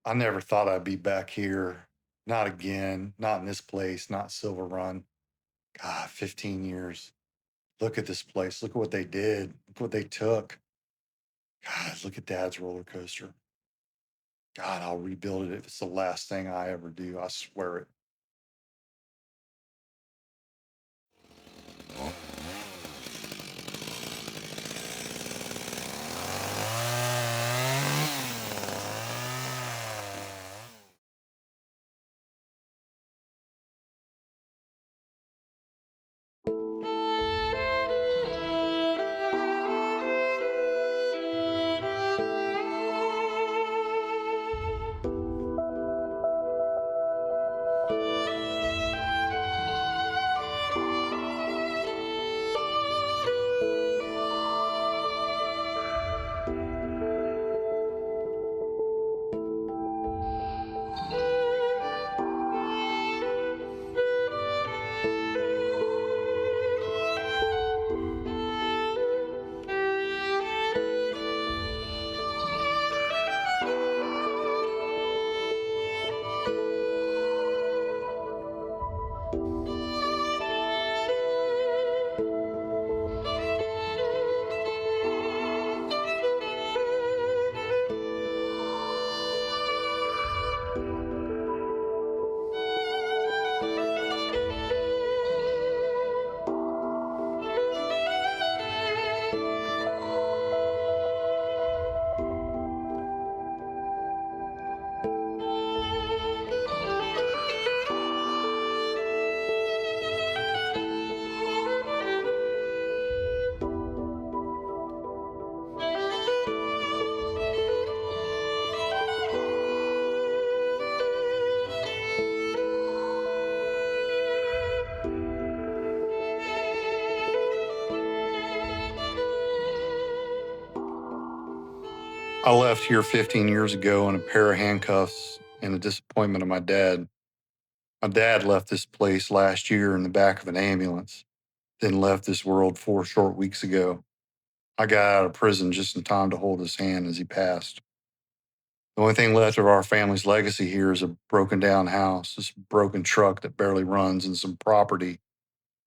I never thought I'd be back here. Not again. Not in this place. Not Silver Run. God, 15 years. Look at this place. Look at what they did. Look what they took. God, look at Dad's roller coaster. God, I'll rebuild it if it's the last thing I ever do. I swear it. I left here 15 years ago in a pair of handcuffs and the disappointment of my dad. My dad left this place last year in the back of an ambulance, then left this world 4 short weeks ago. I got out of prison just in time to hold his hand as he passed. The only thing left of our family's legacy here is a broken down house, this broken truck that barely runs, and some property,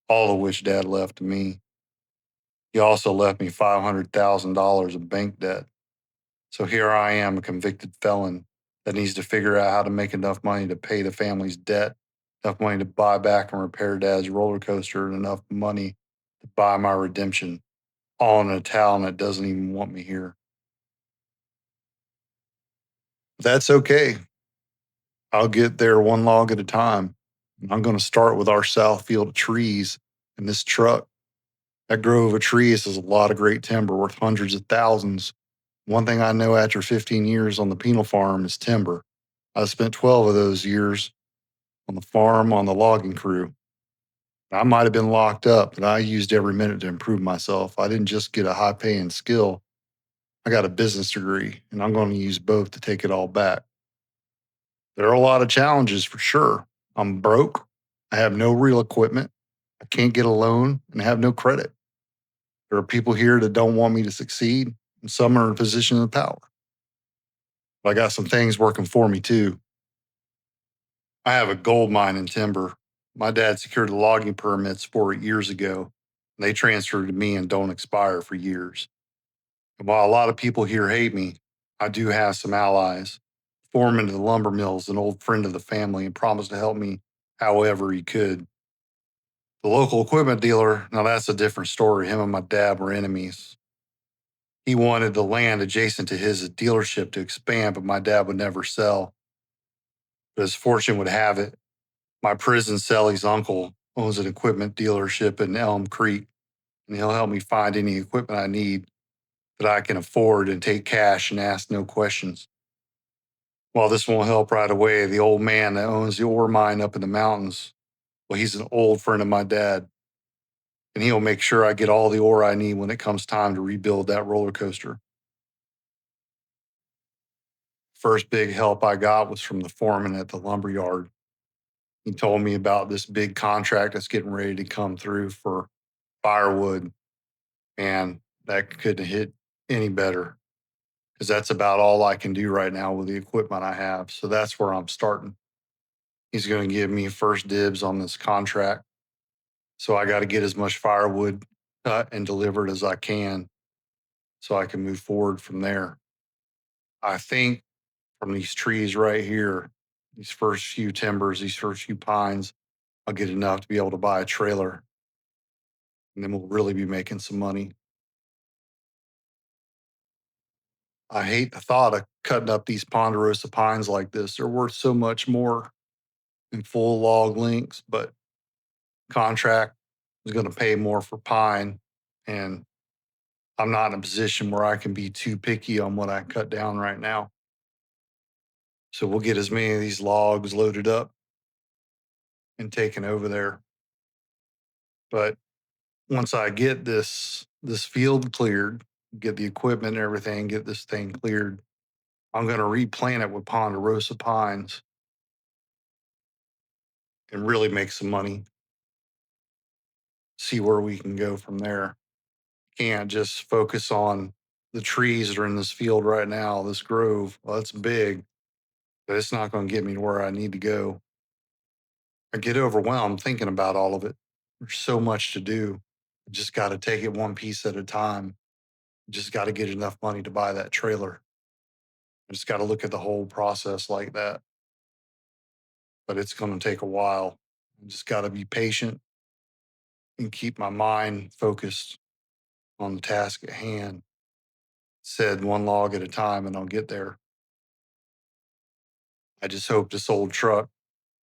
all of which Dad left to me. He also left me $500,000 of bank debt. So here I am, a convicted felon that needs to figure out how to make enough money to pay the family's debt, enough money to buy back and repair Dad's roller coaster, and enough money to buy my redemption, all in a town that doesn't even want me here. That's okay. I'll get there one log at a time. I'm going to start with our south field of trees and this truck. That grove of trees is a lot of great timber worth hundreds of thousands. One thing I know after 15 years on the penal farm is timber. I spent 12 of those years on the farm on the logging crew. I might have been locked up, but I used every minute to improve myself. I didn't just get a high paying skill, I got a business degree, and I'm going to use both to take it all back. There are a lot of challenges for sure. I'm broke. I have no real equipment. I can't get a loan and have no credit. There are people here that don't want me to succeed, and some are in a position of power. But I got some things working for me too. I have a gold mine in timber. My dad secured the logging permits for it years ago. And they transferred to me and don't expire for years. And while a lot of people here hate me, I do have some allies. Foreman of the lumber mill is an old friend of the family and promised to help me however he could. The local equipment dealer, now that's a different story. Him and my dad were enemies. He wanted the land adjacent to his dealership to expand, but my dad would never sell. But as fortune would have it, my prison cellie's uncle owns an equipment dealership in Elm Creek, and he'll help me find any equipment I need that I can afford and take cash and ask no questions. While this won't help right away, the old man that owns the ore mine up in the mountains, well, he's an old friend of my dad, and he'll make sure I get all the ore I need when it comes time to rebuild that roller coaster. First big help I got was from the foreman at the lumber yard. He told me about this big contract that's getting ready to come through for firewood, and that couldn't hit any better because that's about all I can do right now with the equipment I have. So that's where I'm starting. He's going to give me first dibs on this contract. So I got to get as much firewood cut and delivered as I can so I can move forward from there. I think from these trees right here, these first few timbers, these first few pines, I'll get enough to be able to buy a trailer. And then we'll really be making some money. I hate the thought of cutting up these ponderosa pines like this. They're worth so much more in full log lengths, but contract is going to pay more for pine. And I'm not in a position where I can be too picky on what I cut down right now. So we'll get as many of these logs loaded up and taken over there. But once I get this field cleared, get the equipment and everything, get this thing cleared, I'm going to replant it with ponderosa pines and really make some money. See where we can go from there. Can't just focus on the trees that are in this field right now, this grove. Well, it's big, but it's not going to get me to where I need to go. I get overwhelmed thinking about all of it. There's so much to do. I just got to take it one piece at a time. Just got to get enough money to buy that trailer. I just got to look at the whole process like that. But it's going to take a while. I just got to be patient and keep my mind focused on the task at hand. Said one log at a time, and I'll get there. I just hope this old truck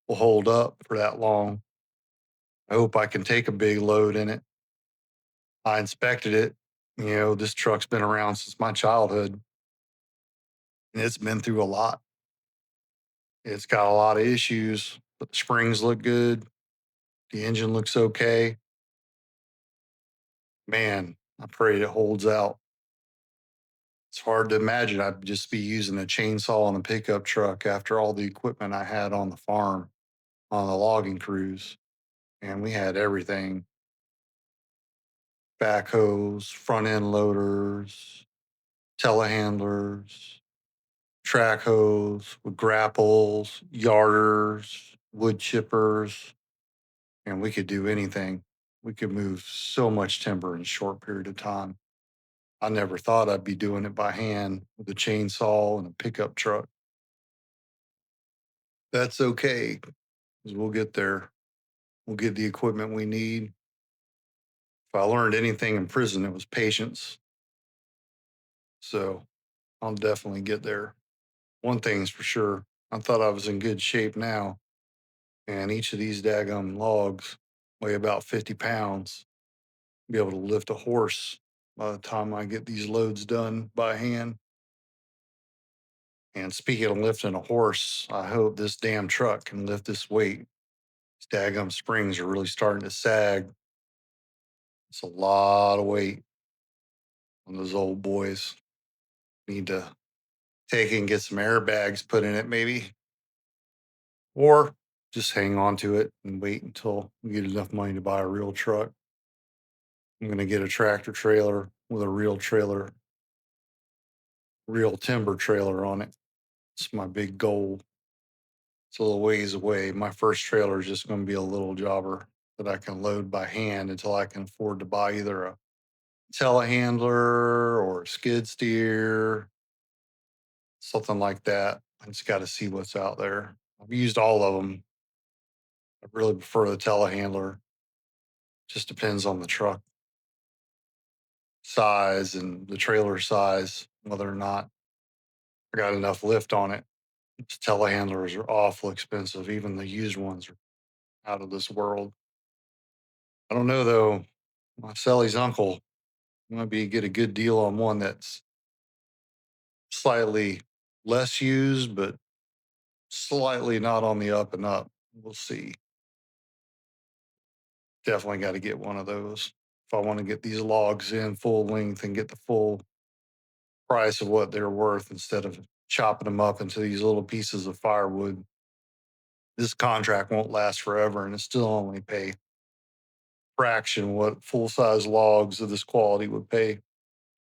will hold up for that long. I hope I can take a big load in it. I inspected it. You know, this truck's been around since my childhood, and it's been through a lot. It's got a lot of issues, but the springs look good. The engine looks okay. Man, I pray it holds out. It's hard to imagine I'd just be using a chainsaw and a pickup truck after all the equipment I had on the farm on the logging crews. And we had everything: backhoes, front end loaders, telehandlers, track hoes with grapples, yarders, wood chippers, and we could do anything. We could move so much timber in a short period of time. I never thought I'd be doing it by hand with a chainsaw and a pickup truck. That's okay, because we'll get there. We'll get the equipment we need. If I learned anything in prison, it was patience. So I'll definitely get there. One thing's for sure, I thought I was in good shape now, and each of these daggum logs weigh about 50 pounds. Be able to lift a horse by the time I get these loads done by hand. And speaking of lifting a horse, I hope this damn truck can lift this weight. These daggum springs are really starting to sag. It's a lot of weight on those old boys. Need to take it and get some airbags put in it, maybe, or just hang on to it and wait until we get enough money to buy a real truck. I'm going to get a tractor trailer with a real trailer, real timber trailer on it. It's my big goal. It's a little ways away. My first trailer is just going to be a little jobber that I can load by hand until I can afford to buy either a telehandler or a skid steer, something like that. I just got to see what's out there. I've used all of them. I really prefer the telehandler. Just depends on the truck size and the trailer size, whether or not I got enough lift on it. These telehandlers are awful expensive. Even the used ones are out of this world. I don't know though. My Sally's uncle might be get a good deal on one that's slightly less used, but slightly not on the up and up. We'll see. Definitely got to get one of those if I want to get these logs in full length and get the full price of what they're worth instead of chopping them up into these little pieces of firewood. This contract won't last forever, and it still only pay fraction what full size logs of this quality would pay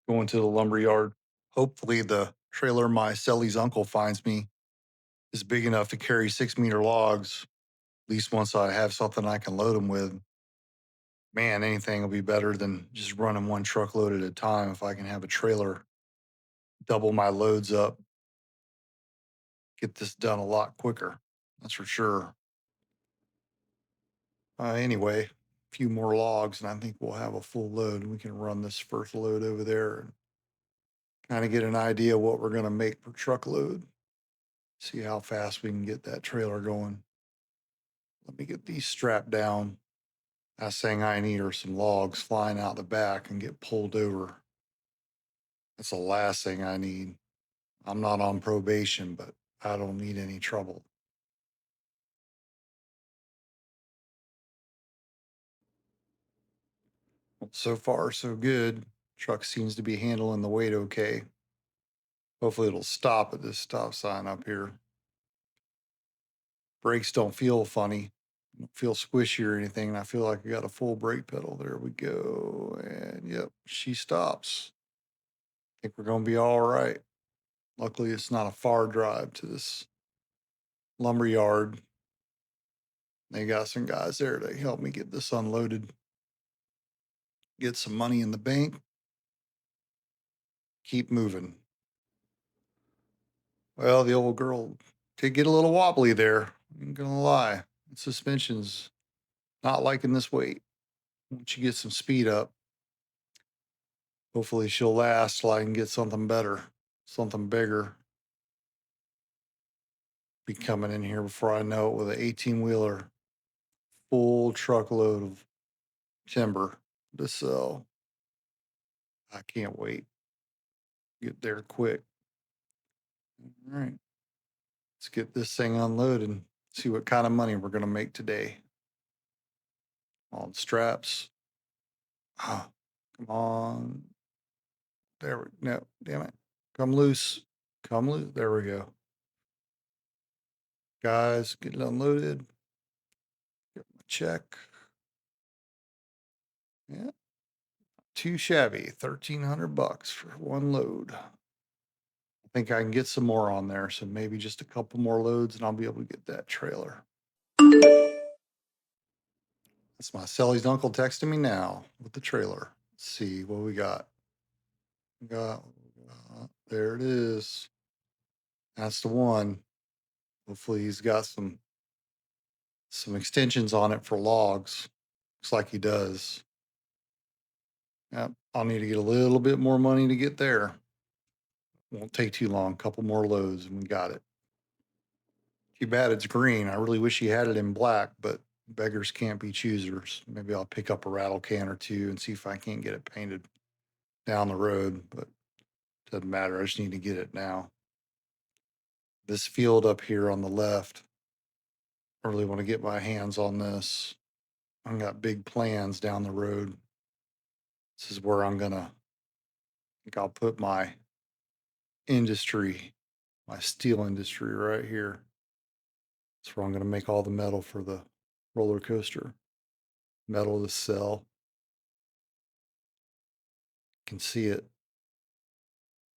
going to the lumber yard. Hopefully the trailer my Selly's uncle finds me is big enough to carry 6 meter logs. At least once I have something I can load them with, man, anything will be better than just running one truckload at a time. If I can have a trailer, double my loads up, get this done a lot quicker. That's for sure. Anyway, a few more logs, and I think we'll have a full load. We can run this first load over there and kind of get an idea what we're going to make per truckload. See how fast we can get that trailer going. Let me get these strapped down. Last thing I need are some logs flying out the back and get pulled over. That's the last thing I need. I'm not on probation, but I don't need any trouble. Well, so far, so good. Truck seems to be handling the weight okay. Hopefully, it'll stop at this stop sign up here. Brakes don't feel funny, don't feel squishy or anything. And I feel like I got a full brake pedal. There we go. And yep, she stops. I think we're going to be all right. Luckily, it's not a far drive to this lumber yard. They got some guys there to help me get this unloaded, get some money in the bank, keep moving. Well, the old girl did get a little wobbly there. I'm gonna lie. Suspension's not liking this weight. Once you get some speed up, hopefully she'll last till I can get something better, something bigger. Be coming in here before I know it with an 18-wheeler, full truckload of timber to sell. I can't wait. Get there quick. All right. Let's get this thing unloaded and see what kind of money we're going to make today. On straps. Oh, come on. There we no, damn it. Come loose. Come loose. There we go. Guys, get it unloaded. Get my check. Yeah. Too shabby. $1,300 for one load. I think I can get some more on there. So maybe just a couple more loads and I'll be able to get that trailer. That's my Sally's uncle texting me now with the trailer. Let's see what we got. There it is. That's the one. Hopefully he's got some extensions on it for logs. Looks like he does. Yep. I'll need to get a little bit more money to get there. Won't take too long. Couple more loads and we got it. Too bad it's green. I really wish he had it in black, but beggars can't be choosers. Maybe I'll pick up a rattle can or two and see if I can't get it painted down the road, but doesn't matter. I just need to get it now. This field up here on the left, I really want to get my hands on this. I've got big plans down the road. This is where I think I'll put my industry, my steel industry right here. That's where I'm going to make all the metal for the roller coaster. Metal to sell. You can see it.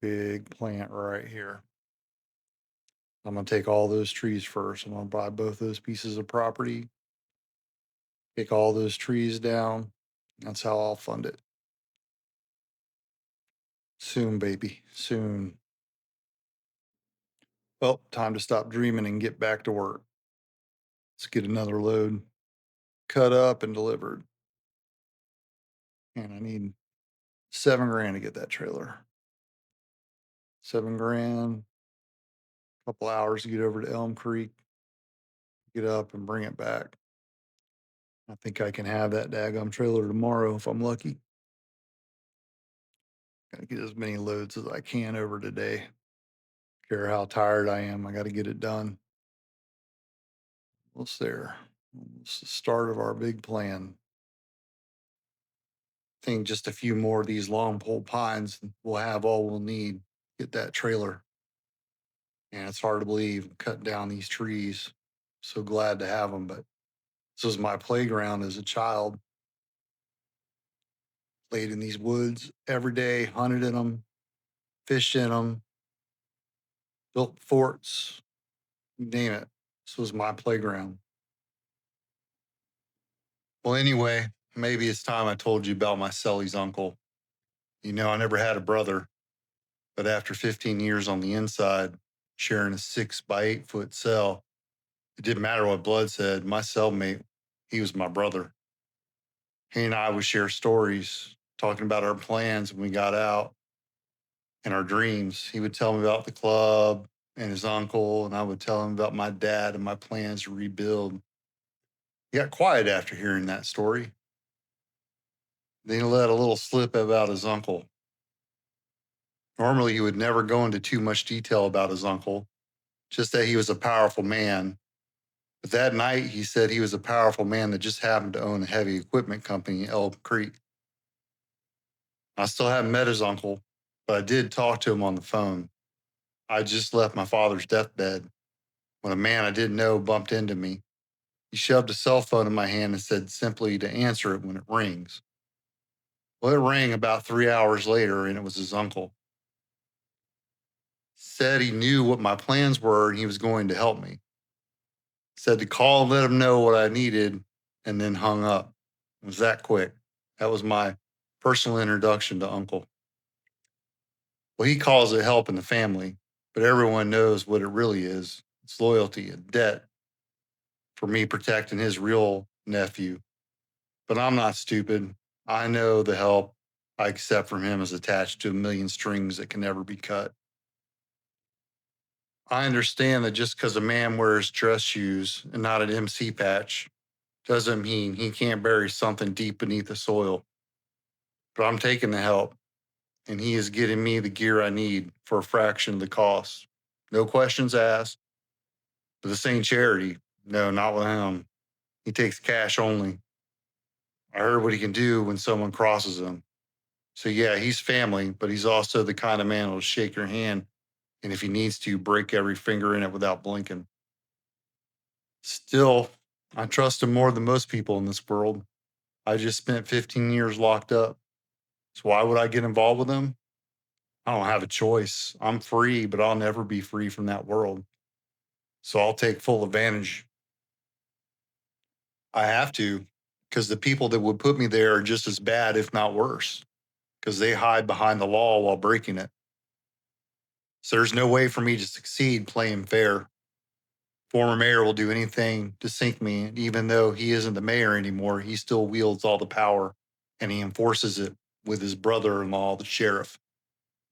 Big plant right here. I'm going to take all those trees first. I'm going to buy both those pieces of property, take all those trees down. That's how I'll fund it. Soon, baby, soon. Well, time to stop dreaming and get back to work. Let's get another load cut up and delivered. And I need $7,000 to get that trailer. $7,000, a couple hours to get over to Elm Creek, get up and bring it back. I think I can have that daggum trailer tomorrow if I'm lucky. Gotta get as many loads as I can over today. Care how tired I am, I gotta get it done. Almost there. It's the start of our big plan. I think just a few more of these long pole pines, and we'll have all we'll need. Get that trailer. And it's hard to believe cutting down these trees. So glad to have them, but this was my playground as a child. Played in these woods every day, hunted in them, fished in them. built forts, you name it. This was my playground. Well, anyway, maybe it's time I told you about my Sully's uncle. I never had a brother, but after 15 years on the inside, sharing a 6 by 8 foot cell, it didn't matter what blood said. My cellmate, he was my brother. He and I would share stories, talking about our plans when we got out and our dreams. He would tell me about the club and his uncle, and I would tell him about my dad and my plans to rebuild. He got quiet after hearing that story. Then he let a little slip about his uncle. Normally, he would never go into too much detail about his uncle, just that he was a powerful man. But that night, he said he was a powerful man that just happened to own a heavy equipment company in Elk Creek. I still haven't met his uncle, but I did talk to him on the phone. I just left my father's deathbed when a man I didn't know bumped into me. He shoved a cell phone in my hand and said simply to answer it when it rings. Well, it rang about 3 hours later, and it was his uncle. Said he knew what my plans were and he was going to help me. Said to call and let him know what I needed, and then hung up. It was that quick. That was my personal introduction to Uncle. Well, he calls it help in the family, but everyone knows what it really is. It's loyalty and debt for me protecting his real nephew. But I'm not stupid. I know the help I accept from him is attached to a million strings that can never be cut. I understand that just because a man wears dress shoes and not an MC patch doesn't mean he can't bury something deep beneath the soil. But I'm taking the help, and he is getting me the gear I need for a fraction of the cost. No questions asked. But this ain't charity. No, not with him. He takes cash only. I heard what he can do when someone crosses him. So yeah, he's family, but he's also the kind of man who'll shake your hand and if he needs to, break every finger in it without blinking. Still, I trust him more than most people in this world. I just spent 15 years locked up. So why would I get involved with him? I don't have a choice. I'm free, but I'll never be free from that world. So I'll take full advantage. I have to, because the people that would put me there are just as bad, if not worse, because they hide behind the law while breaking it. So there's no way for me to succeed playing fair. Former mayor will do anything to sink me. And even though he isn't the mayor anymore, he still wields all the power and he enforces it with his brother in law, the sheriff.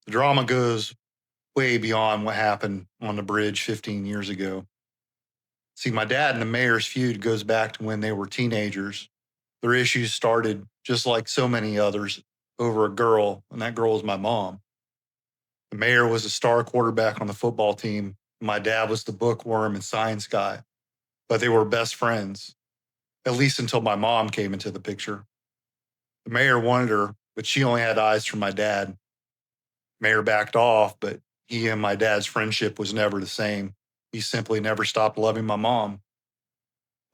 The drama goes way beyond what happened on the bridge 15 years ago. See, my dad and the mayor's feud goes back to when they were teenagers. Their issues started just like so many others over a girl, and that girl was my mom. The mayor was a star quarterback on the football team. My dad was the bookworm and science guy, but they were best friends, at least until my mom came into the picture. The mayor wanted her, but she only had eyes for my dad. Mayor backed off, but he and my dad's friendship was never the same. He simply never stopped loving my mom.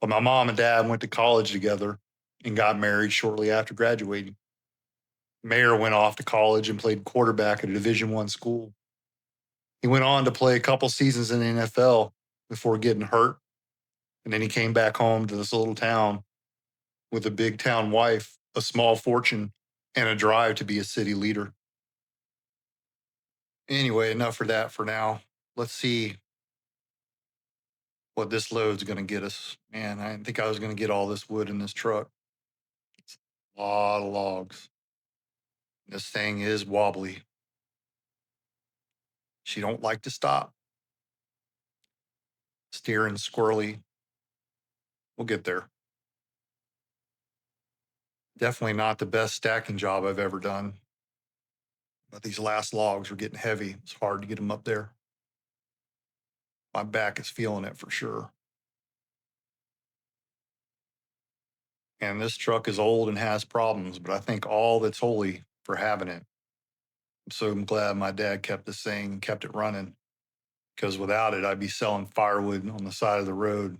But my mom and dad went to college together and got married shortly after graduating. Mayor went off to college and played quarterback at a Division I school. He went on to play a couple seasons in the NFL before getting hurt, and then he came back home to this little town with a big town wife, a small fortune, and a drive to be a city leader. Anyway, enough for that for now. Let's see what this load's going to get us. Man, I didn't think I was going to get all this wood in this truck. It's a lot of logs. This thing is wobbly. She don't like to stop. Steering squirrely. We'll get there. Definitely not the best stacking job I've ever done. But these last logs are getting heavy. It's hard to get them up there. My back is feeling it for sure. And this truck is old and has problems, but I think all that's holy for having it. I'm so glad my dad kept this thing and kept it running because without it, I'd be selling firewood on the side of the road.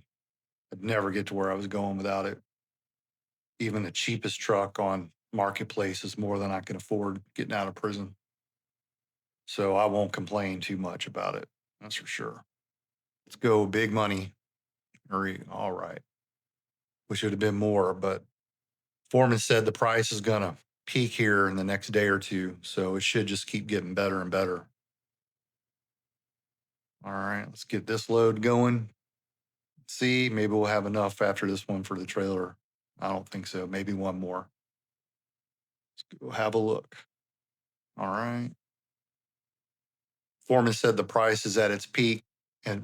I'd never get to where I was going without it. Even the cheapest truck on Marketplace is more than I can afford getting out of prison. So I won't complain too much about it. That's for sure. Let's go big money. All right. Wish it had been more, but Foreman said the price is going to peak here in the next day or two. So it should just keep getting better and better. All right. Let's get this load going. See, maybe we'll have enough after this one for the trailer. I don't think so. Maybe one more. Let's go have a look. All right. Foreman said the price is at its peak,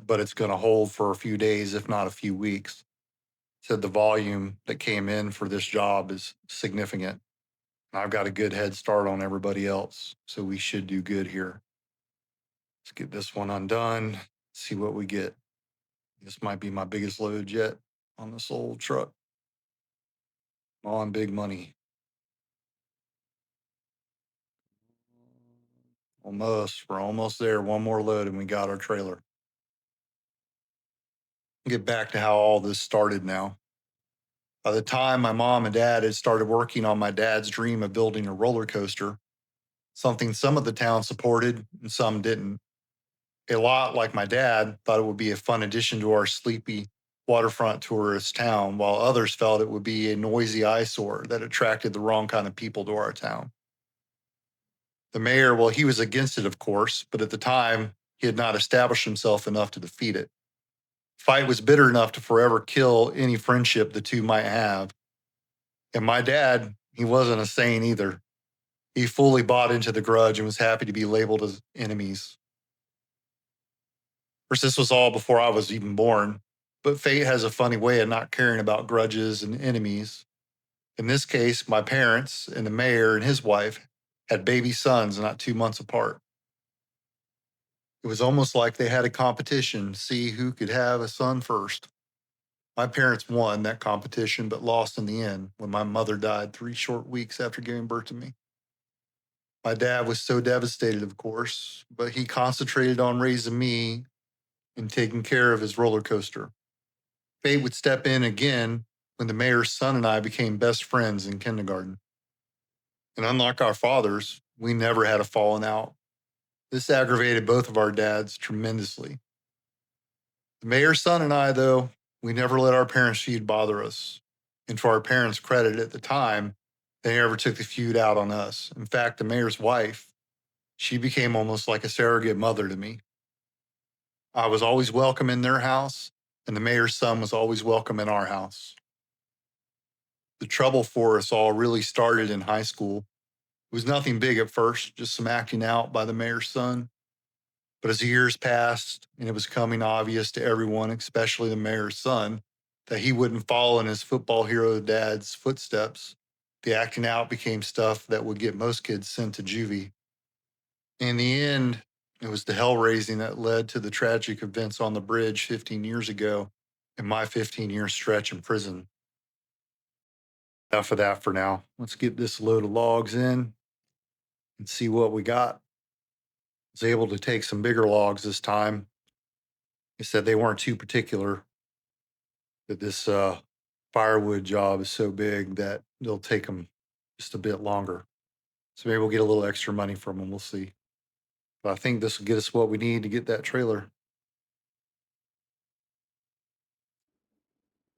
but it's going to hold for a few days, if not a few weeks. Said the volume that came in for this job is significant. I've got a good head start on everybody else, so we should do good here. Let's get this one undone, see what we get. This might be my biggest load yet on this old truck. On big money. Almost. We're almost there. One more load and we got our trailer. Get back to how all this started now. By the time my mom and dad had started working on my dad's dream of building a roller coaster, something some of the town supported and some didn't. A lot like my dad thought it would be a fun addition to our sleepy waterfront tourist town, while others felt it would be a noisy eyesore that attracted the wrong kind of people to our town. The mayor, well, he was against it, of course, but at the time, he had not established himself enough to defeat it. Fight was bitter enough to forever kill any friendship the two might have. And my dad, he wasn't a saint either. He fully bought into the grudge and was happy to be labeled as enemies. Of course, this was all before I was even born, but fate has a funny way of not caring about grudges and enemies. In this case, my parents and the mayor and his wife had baby sons not 2 months apart. It was almost like they had a competition to see who could have a son first. My parents won that competition, but lost in the end when my mother died 3 short weeks after giving birth to me. My dad was so devastated, of course, but he concentrated on raising me and taking care of his roller coaster. Fate would step in again when the mayor's son and I became best friends in kindergarten. And unlike our fathers, we never had a falling out. This aggravated both of our dads tremendously. The mayor's son and I, though, we never let our parents' feud bother us. And to our parents' credit at the time, they never took the feud out on us. In fact, the mayor's wife, she became almost like a surrogate mother to me. I was always welcome in their house, and the mayor's son was always welcome in our house. The trouble for us all really started in high school. It was nothing big at first, just some acting out by the mayor's son. But as the years passed and it was becoming obvious to everyone, especially the mayor's son, that he wouldn't follow in his football hero dad's footsteps, the acting out became stuff that would get most kids sent to juvie. In the end, it was the hell raising that led to the tragic events on the bridge 15 years ago and my 15-year stretch in prison. Enough of that for now. Let's get this load of logs in and see what we got. I was able to take some bigger logs this time. They said they weren't too particular, that this firewood job is so big that they'll take them just a bit longer. So maybe we'll get a little extra money from them. We'll see. But I think this will get us what we need to get that trailer.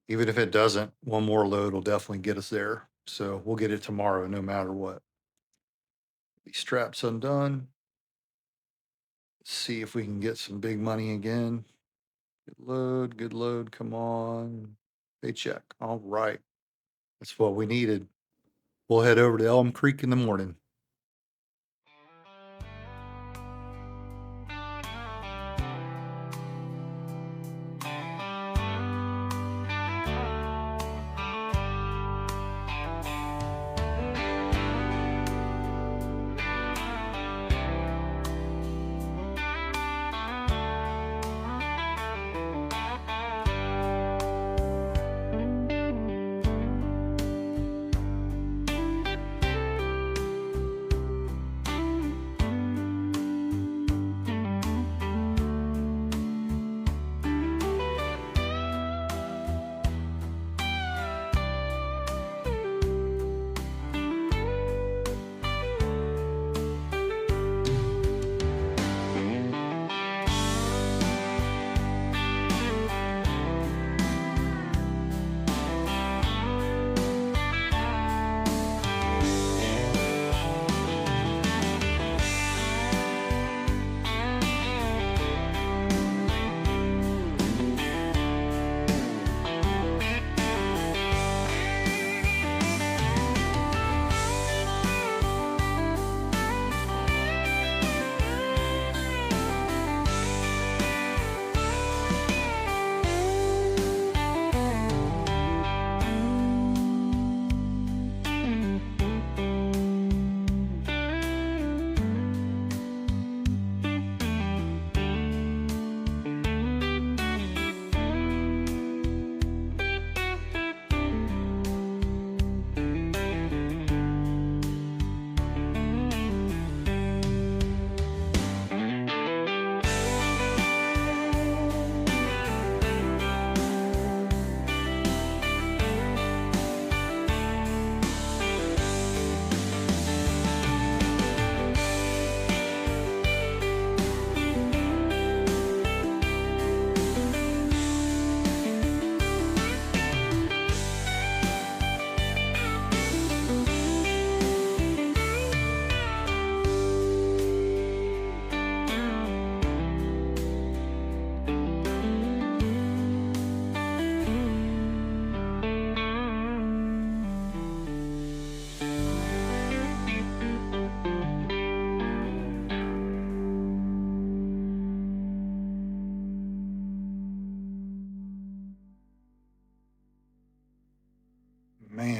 Even if it doesn't, one more load will definitely get us there. So we'll get it tomorrow, no matter what. These straps undone. Let's see if we can get some big money again. Good load, come on. Paycheck. All right. That's what we needed. We'll head over to Elm Creek in the morning.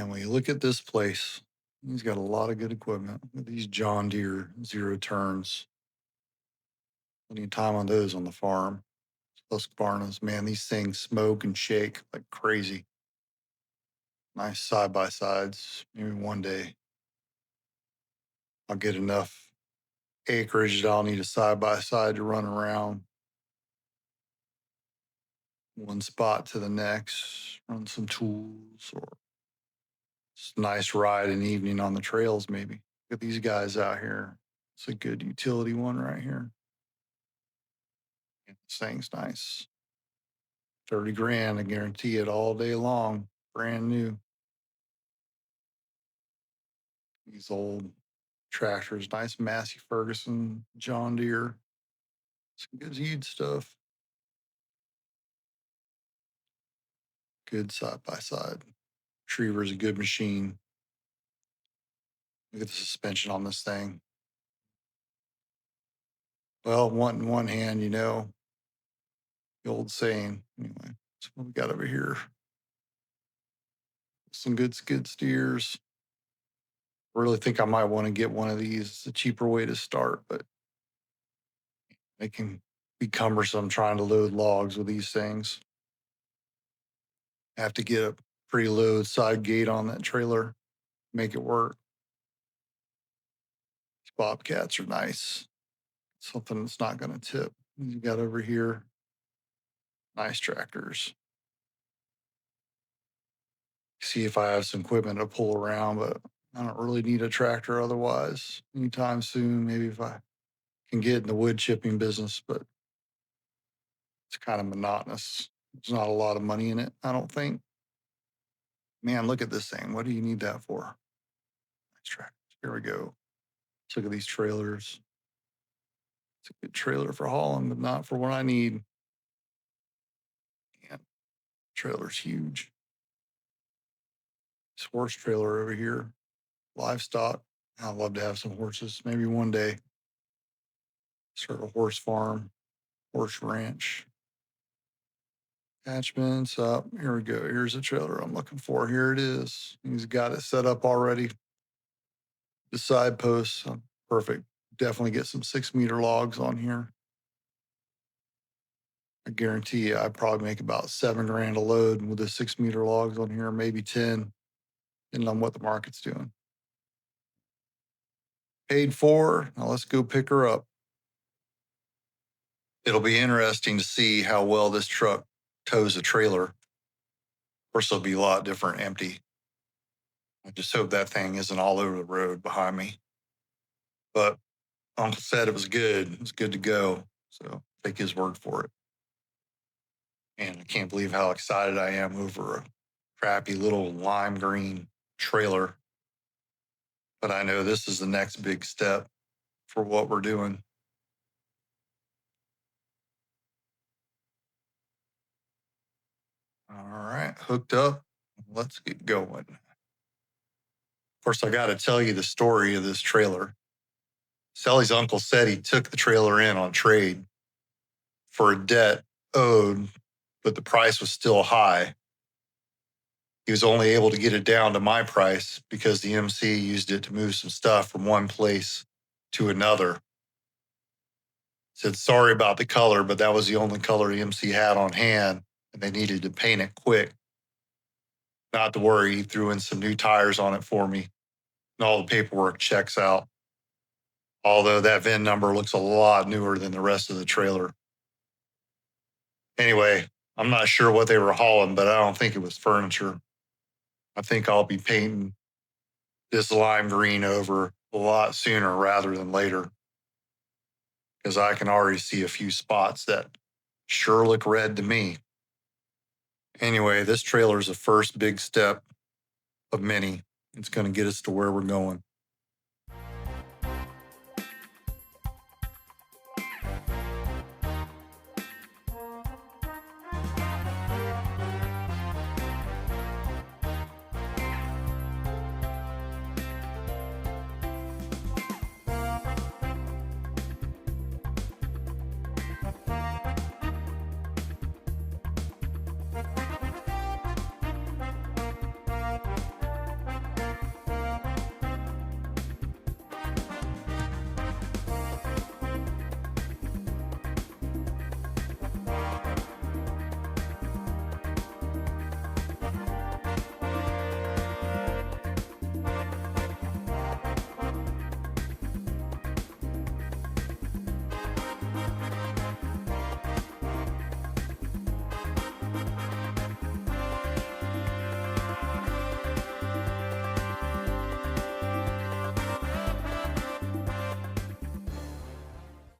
Man, when you look at this place, he's got a lot of good equipment. Look at these John Deere zero turns. Plenty of time on those on the farm. Husqvarnas, man, these things smoke and shake like crazy. Nice side by sides. Maybe one day I'll get enough acreage that I'll need a side by side to run around one spot to the next, run some tools, or just a nice ride in the evening on the trails, maybe. Look at these guys out here. It's a good utility one right here. This thing's nice. 30 grand, I guarantee it all day long. Brand new. These old tractors, nice Massey Ferguson, John Deere. Some good Zed stuff. Good side by side. Retriever's a good machine. Look at the suspension on this thing. Well, one hand, you know, the old saying. Anyway, that's what we got over here. Some good skid steers. Really think I might want to get one of these. It's a cheaper way to start, but they can be cumbersome trying to load logs with these things. Have to get a preload side gate on that trailer, make it work. These Bobcats are nice. Something that's not going to tip. You got over here, nice tractors. See if I have some equipment to pull around, but I don't really need a tractor otherwise anytime soon. Maybe if I can get in the wood chipping business, but it's kind of monotonous. There's not a lot of money in it, I don't think. Man, look at this thing. What do you need that for? Nice tractors. Here we go. Let's look at these trailers. It's a good trailer for hauling, but not for what I need. Man, trailer's huge. This horse trailer over here, livestock. I'd love to have some horses. Maybe one day. Start a horse farm, horse ranch. Attachments up. Here we go. Here's the trailer I'm looking for. Here it is. He's got it set up already. The side posts, perfect. Definitely get some 6-meter logs on here. I guarantee you, I probably make about 7 grand a load with the 6-meter logs on here, maybe 10, depending on what the market's doing. Paid for. Now let's go pick her up. It'll be interesting to see how well this truck tows a trailer. Of course, it'll be a lot different empty. I just hope that thing isn't all over the road behind me. But Uncle said it was good. It was good to go. So take his word for it. And I can't believe how excited I am over a crappy little lime green trailer. But I know this is the next big step for what we're doing. All right, hooked up. Let's get going. Of course, I got to tell you the story of this trailer. Sally's uncle said he took the trailer in on trade for a debt owed, but the price was still high. He was only able to get it down to my price because the MC used it to move some stuff from one place to another. Said, sorry about the color, but that was the only color the MC had on hand, and they needed to paint it quick. Not to worry, he threw in some new tires on it for me, and all the paperwork checks out. Although that VIN number looks a lot newer than the rest of the trailer. Anyway, I'm not sure what they were hauling, but I don't think it was furniture. I think I'll be painting this lime green over a lot sooner rather than later, because I can already see a few spots that sure look red to me. Anyway, this trailer is the first big step of many. It's going to get us to where we're going.